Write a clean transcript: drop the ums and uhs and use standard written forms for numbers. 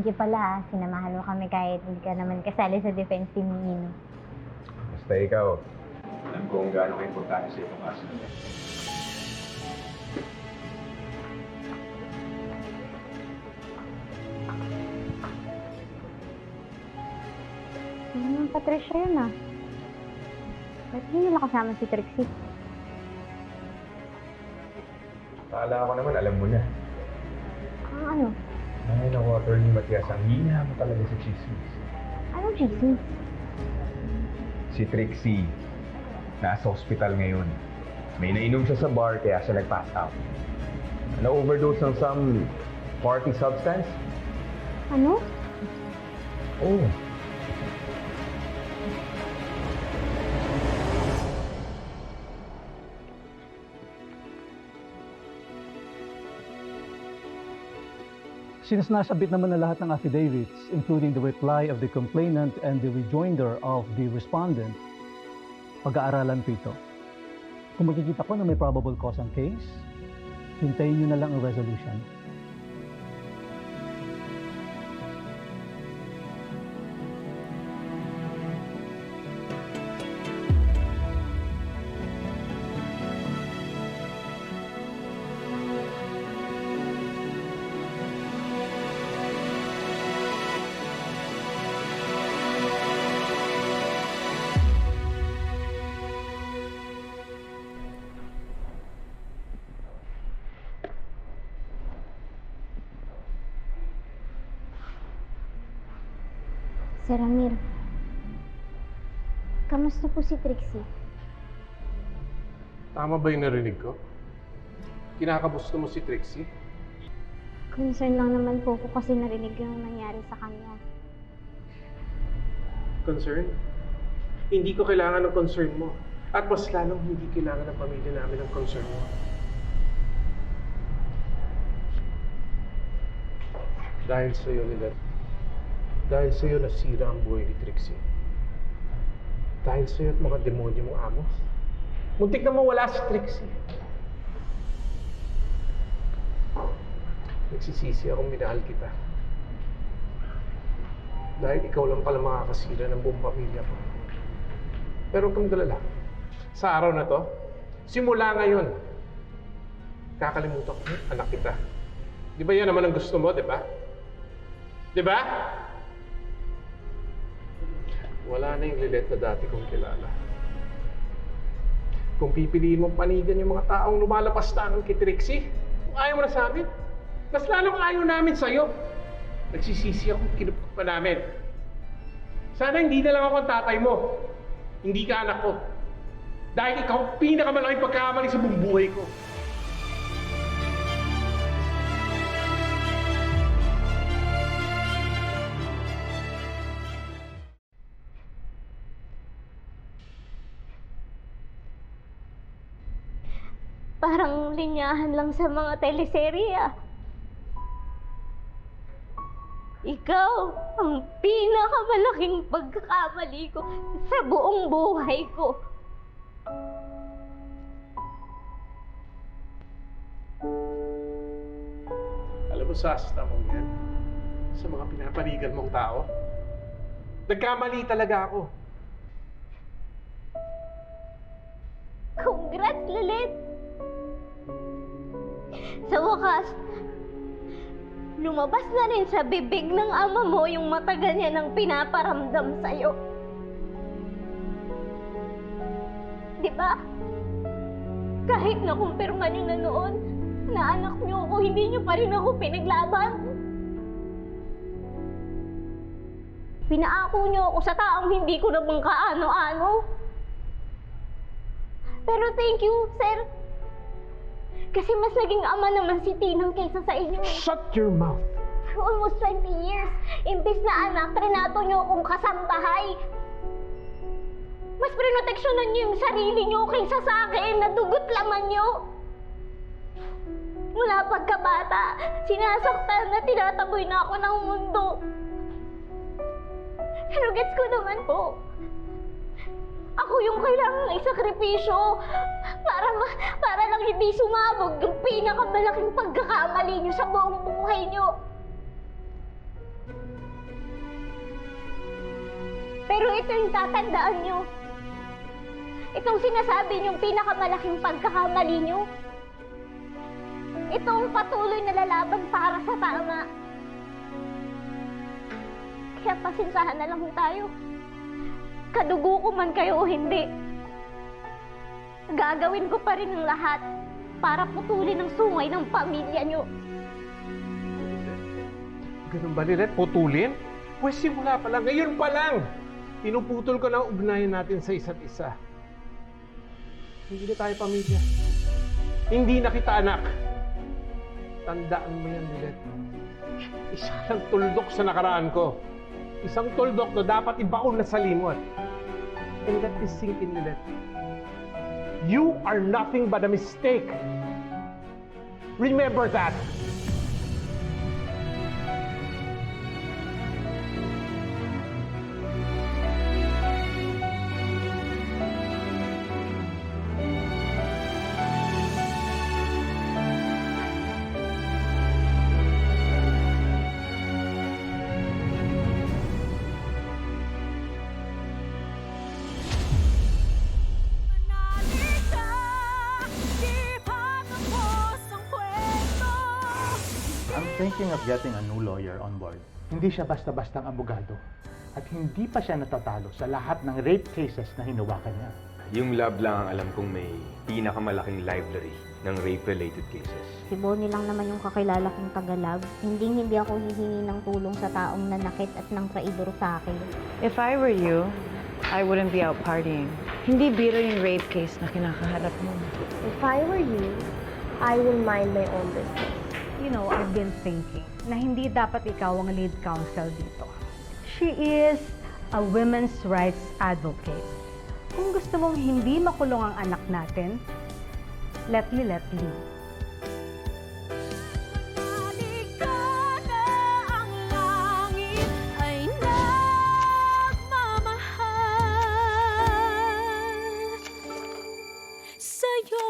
Thank you pala ha. Sinamahan mo kami kahit hindi ka naman kasali sa defense team ni Ino. Basta ikaw, alam kung gaano ka-importante sa itong kaso. Ano naman Patricia yun ah? Ba't hindi nila kasama si Trixie? Akala ko naman, alam mo na. Ano? Ay, naku, Atty. Matias, ang hina mo talaga sa chismis. Anong chismis? Si Trixie, nasa hospital ngayon. May nainom siya sa bar kaya siya nag-pass out. Na-overdose ng some party substance? Ano? Oh. Sinasabit naman na lahat ng affidavits, including the reply of the complainant and the rejoinder of the respondent, pag-aaralan ko ito. Kung makikita ko na may probable cause ang case, hintayin nyo na lang ang resolution. Sir Amir, kamusta po si Trixie? Tama ba yung narinig ko? Kinakamusta mo si Trixie? Concern lang naman po ko kasi narinig yung nangyari sa kanya. Concern? Hindi ko kailangan ng concern mo. At mas lalong hindi kailangan ng pamilya namin ng concern mo. Dahil sa'yo, Lilet. Dahil sa'yo nasira ang buhay ni Trixie. Dahil sa'yo at mga demonyo mong amo. Muntik na mawala si Trixie. Nagsisisi akong minahal kita. Dahil ikaw lang pala makakasira ng buong pamilya ko. Pero huwag kang galala. Sa araw na to, simula ngayon, kakalimutan ko yung anak kita. Di ba yan naman ang gusto mo, di ba? Di ba? Wala na yung Lilet na dati kong kilala. Kung pipiliin mong panigan yung mga taong lumalapastangan kay Trixie, kung ayaw mo na sa amin, mas lalong ayaw namin sa'yo. Nagsisisi akong kinupok pa namin. Sana hindi na lang ako ang tatay mo. Hindi ka anak ko. Dahil ikaw ang pinakamalaking pagkakamali sa buong buhay ko. Parang linyahan lang sa mga teleserye ah. Ikaw ang pinakamalaking pagkakamali ko sa buong buhay ko. Alam mo, sasta mong yan. Sa mga pinapanigan mong tao. Nagkamali talaga ako. Congrats, Lilit! Sa wakas, lumabas na rin sa bibig ng ama mo yung matagal niya nang pinaparamdam sa'yo. Di ba? Kahit nakumpirma niyo na noon na anak niyo ako, hindi niyo pa rin ako pinaglaban. Pinaako niyo ako sa taong hindi ko naman kaano-ano. Pero thank you, sir. Kasi mas naging ama naman si Tinang kaysa sa inyo. Shut your mouth! For almost 20 years, imbis na anak, trinato niyo akong kasambahay. Mas prinoteksyonan niyo yung sarili niyo kaysa sa akin na dugot laman niyo. Mula pagkabata, sinasaktan na tinataboy na ako ng mundo. Pero gets ko naman po. Ako yung kailangang isakripisyo para lang hindi sumabog yung pinakamalaking pagkakamali niyo sa buong buhay niyo. Pero ito yung tatandaan nyo. Itong sinasabi niyong pinakamalaking pagkakamali nyo. Ito ang patuloy na lalaban para sa tama. Kaya pasinsahan na lang tayo. Kadugo ko man kayo o hindi. Gagawin ko pa rin ang lahat para putulin ang sungay ng pamilya nyo. Ganun ba, Lilet? Putulin? Pwes simula pa lang. Ngayon pa lang! Pinuputol ko na ang ugnayan natin sa isa't isa. Hindi na tayo pamilya. Hindi na kita anak. Tandaan mo yan, Lilet. Isa lang tuldok sa nakaraan ko. Isang tuldok na dapat ibaon na sa limot. And let this sink in, Lilet. You are nothing but a mistake. Remember that. I'm thinking of getting a new lawyer on board. Hindi siya basta-bastang abogado. At hindi pa siya natatalo sa lahat ng rape cases na hinawakan niya. Yung lab lang ang alam kong may pinakamalaking library ng rape-related cases. Si Bonnie lang naman yung kakilala kong tagalab. Hindi ako hihingi ng tulong sa taong nanakit at ng traidor sa akin. If I were you, I wouldn't be out partying. Hindi biro yung rape case na kinakaharap mo. If I were you, I will mind my own business. You know, I've been thinking na hindi dapat ikaw ang lead counsel dito. She is a women's rights advocate. Kung gusto mong hindi makulong ang anak natin, let me let you. Sa'yo